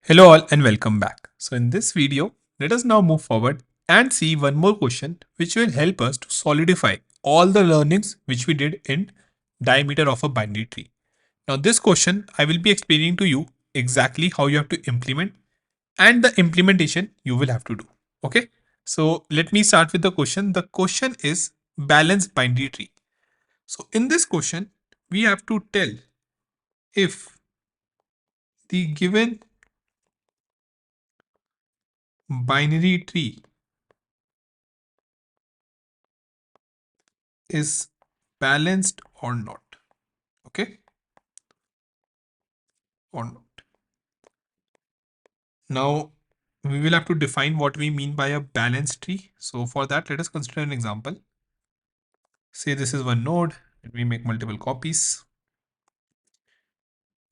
Hello all and welcome back. So in this video, let us now move forward and see one more question which will help us to solidify all the learnings which we did in diameter of a binary tree. Now this question I will be explaining to you exactly how you have to implement and the implementation you will have to do. Okay. So let me start with the question. The question is balanced binary tree. So in this question, we have to tell if the given binary tree is balanced or not. Okay, or not. Now we will have to define what we mean by a balanced tree. So for that, let us consider an example. Say this is one node. Let me make multiple copies.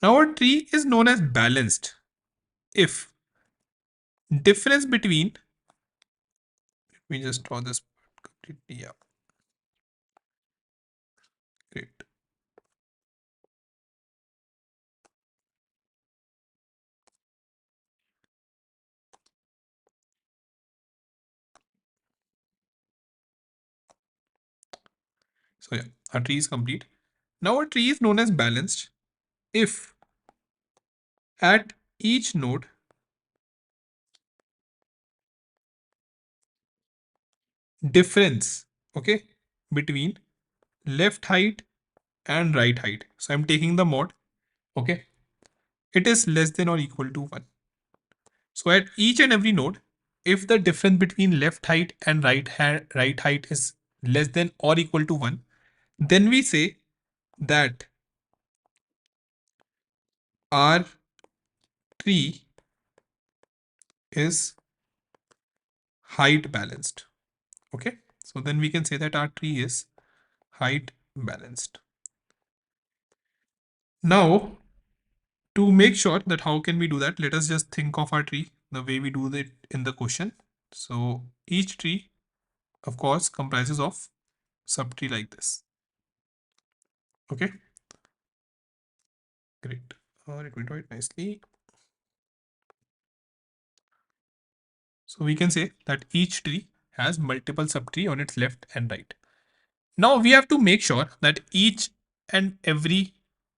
Now a tree is known as balanced if difference between, let me just draw this completely. Yeah, great. So yeah, our tree is complete. Now a tree is known as balanced if at each node difference, okay, between left height and right height. So I'm taking the mod, okay, it is less than or equal to 1. So at each and every node, if the difference between left height and right height is less than or equal to 1, then we say that our tree is height balanced. Okay, so then we can say that our tree is height balanced. Now, to make sure that how can we do that, let us just think of our tree the way we do it in the question. So each tree, of course, comprises of subtree like this. Okay, great. Let me draw it nicely. So we can say that each tree has multiple subtree on its left and right. Now we have to make sure that each and every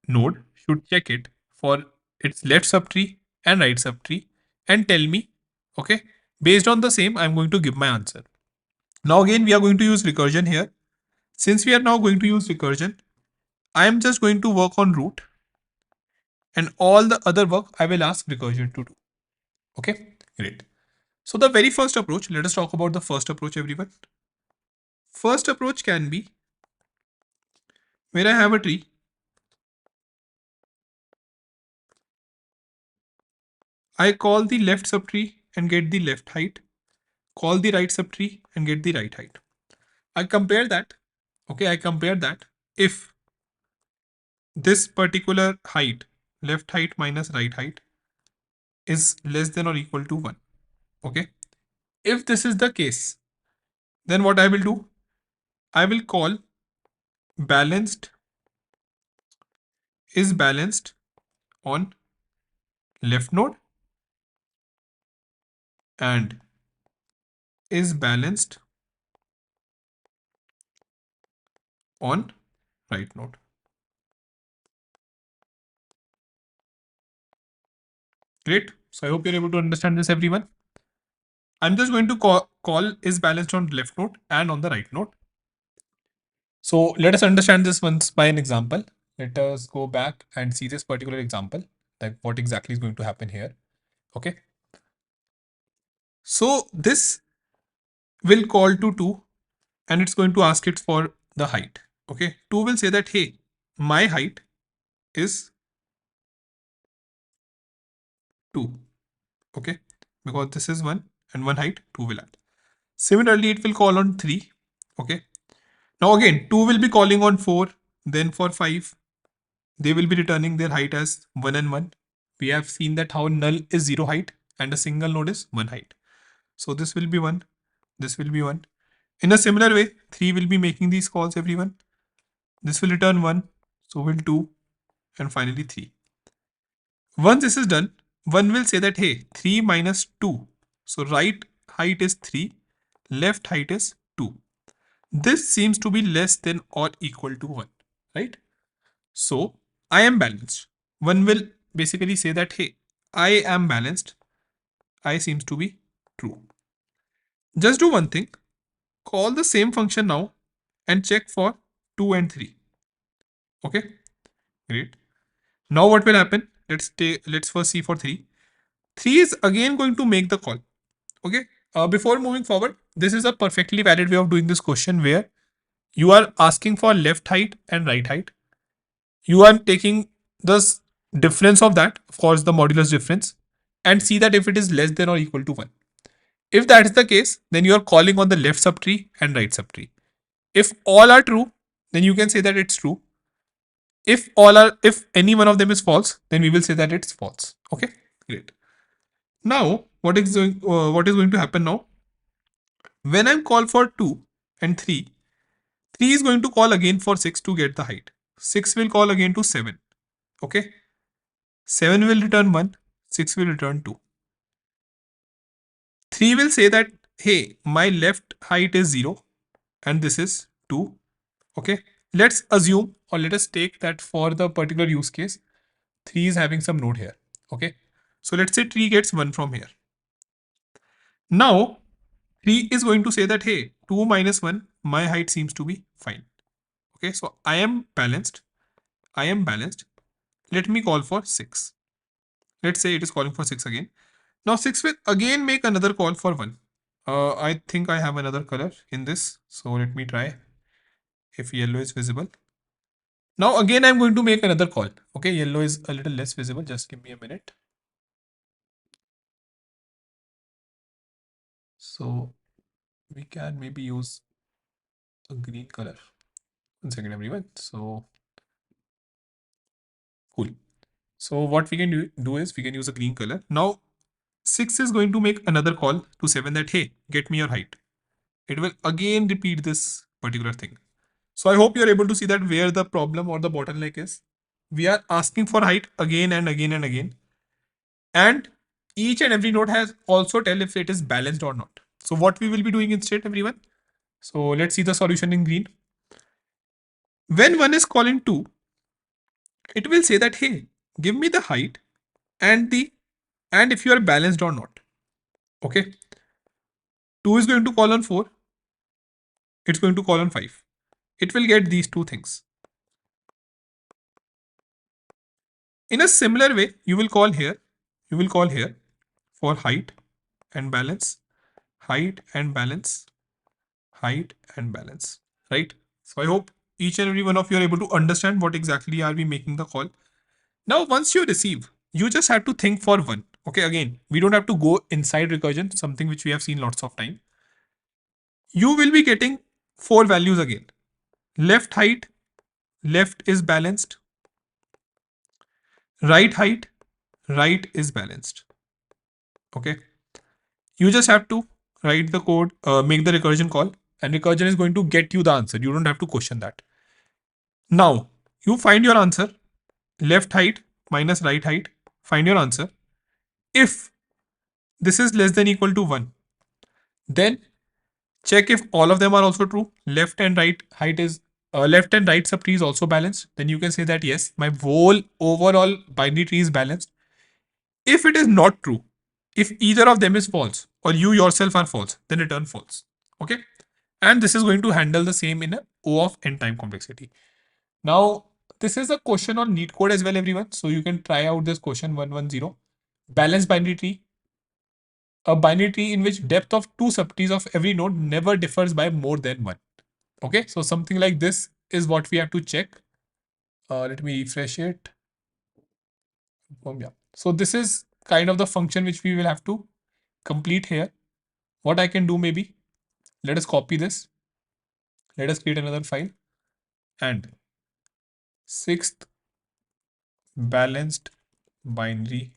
node should check it for its left subtree and right subtree and tell me, okay, based on the same, I'm going to give my answer. Now again, we are going to use recursion here. Since we are now going to use recursion, I am just going to work on root and all the other work I will ask recursion to do. Okay, great. So the very first approach, let us talk about the first approach, everyone. First approach can be where I have a tree. I call the left subtree and get the left height. Call the right subtree and get the right height. I compare that. Okay, I compare that. If this particular height, left height minus right height, is less than or equal to 1. Okay. If this is the case, then what I will do, I will call balanced is balanced on left node and is balanced on right node. Great. So I hope you're able to understand this, everyone. I'm just going to call is balanced on left node and on the right node. So let us understand this once by an example. Let us go back and see this particular example, like what exactly is going to happen here. Okay. So this will call to 2 and it's going to ask it for the height. Okay. 2 will say that, hey, my height is 2. Okay. Because this is 1 and 1 height, 2 will add. Similarly, it will call on 3. Okay. Now again, 2 will be calling on 4, then for 5. They will be returning their height as 1 and 1. We have seen that how null is 0 height and a single node is 1 height. So this will be 1, this will be 1. In a similar way, 3 will be making these calls, everyone. This will return 1, so will 2, and finally 3. Once this is done, one will say that, hey, 3 minus 2. So right height is 3, left height is 2. This seems to be less than or equal to 1, right? So I am balanced. One will basically say that, hey, I am balanced. I seems to be true. Just do one thing. Call the same function now and check for 2 and 3. Okay, great. Now what will happen? Let's first see for 3. 3 is again going to make the call. Okay. Before moving forward, this is a perfectly valid way of doing this question where you are asking for left height and right height. You are taking the difference of that, of course, the modulus difference, and see that if it is less than or equal to 1. If that is the case, then you are calling on the left subtree and right subtree. If all are true, then you can say that it's true. If any one of them is false, then we will say that it's false. Okay, great. Now, what is going to happen now? When I'm call for 2 and 3, 3 is going to call again for 6 to get the height. 6 will call again to 7. Okay. 7 will return 1. 6 will return 2. 3 will say that, hey, my left height is 0 and this is 2. Okay. Let's assume or let us take that for the particular use case, 3 is having some node here. Okay. So let's say 3 gets 1 from here. Now, 3 is going to say that, hey, 2 minus 1, my height seems to be fine. Okay, so I am balanced. I am balanced. Let me call for 6. Let's say it is calling for 6 again. Now 6 will again make another call for 1. I think I have another color in this. So let me try if yellow is visible. Now again I'm going to make another call. Okay, yellow is a little less visible. Just give me a minute. So we can maybe use a green color. 1 second everyone. So cool. So what we can do is we can use a green color. Now 6 is going to make another call to 7 that, hey, get me your height. It will again repeat this particular thing. So I hope you're able to see that where the problem or the bottleneck is. We are asking for height again and again and again. And each and every node has also tell if it is balanced or not. So what we will be doing instead, everyone? So let's see the solution in green. When one is calling 2, it will say that, hey, give me the height and if you are balanced or not. Okay. 2 is going to call on 4. It's going to call on 5. It will get these two things. In a similar way, you will call here for height and balance, height and balance, height and balance, right? So I hope each and every one of you are able to understand what exactly are we making the call. Now, once you receive, you just have to think for one. Okay, again, we don't have to go inside recursion, something which we have seen lots of time. You will be getting 4 values again. Left height, left is balanced. Right height, right is balanced. Okay. You just have to write the code, make the recursion call, and recursion is going to get you the answer. You don't have to question that. Now, you find your answer, left height minus right height, find your answer. If this is less than equal to 1, then check if all of them are also true. Left and right height is left and right subtree is also balanced. Then you can say that yes, my whole overall binary tree is balanced. If it is not true, if either of them is false or you yourself are false, then return false. Okay. And this is going to handle the same in a O of n time complexity. Now, this is a question on neat code as well, everyone. So you can try out this question 110. Balanced binary tree. A binary tree in which depth of two subtrees of every node never differs by more than 1. Okay, so something like this is what we have to check. Let me refresh it. Yeah. So this is kind of the function which we will have to complete here. What I can do maybe, let us copy this. Let us create another file and sixth balanced binary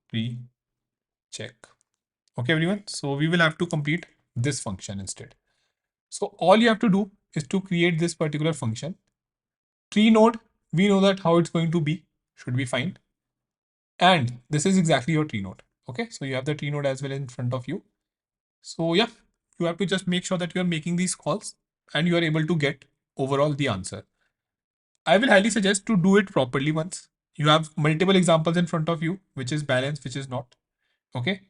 tree check. Okay, everyone. So we will have to complete this function instead. So all you have to do is to create this particular function. Tree node, we know that how it's going to be, should be fine. And this is exactly your tree node. Okay, so you have the tree node as well in front of you. So yeah, you have to just make sure that you are making these calls and you are able to get overall the answer. I will highly suggest to do it properly once. You have multiple examples in front of you, which is balanced, which is not. Okay.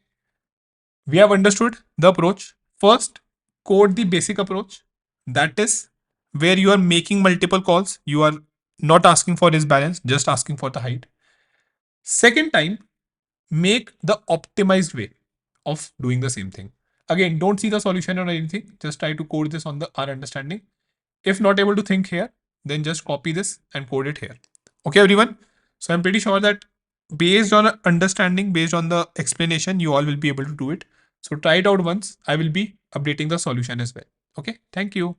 We have understood the approach. First, code the basic approach. That is where you are making multiple calls. You are not asking for this balance, just asking for the height. Second time, make the optimized way of doing the same thing. Again, don't see the solution or anything. Just try to code this on the our understanding. If not able to think here, then just copy this and code it here. Okay, everyone. So I'm pretty sure that based on understanding, based on the explanation, you all will be able to do it. So try it out once. I will be updating the solution as well. Okay. Thank you.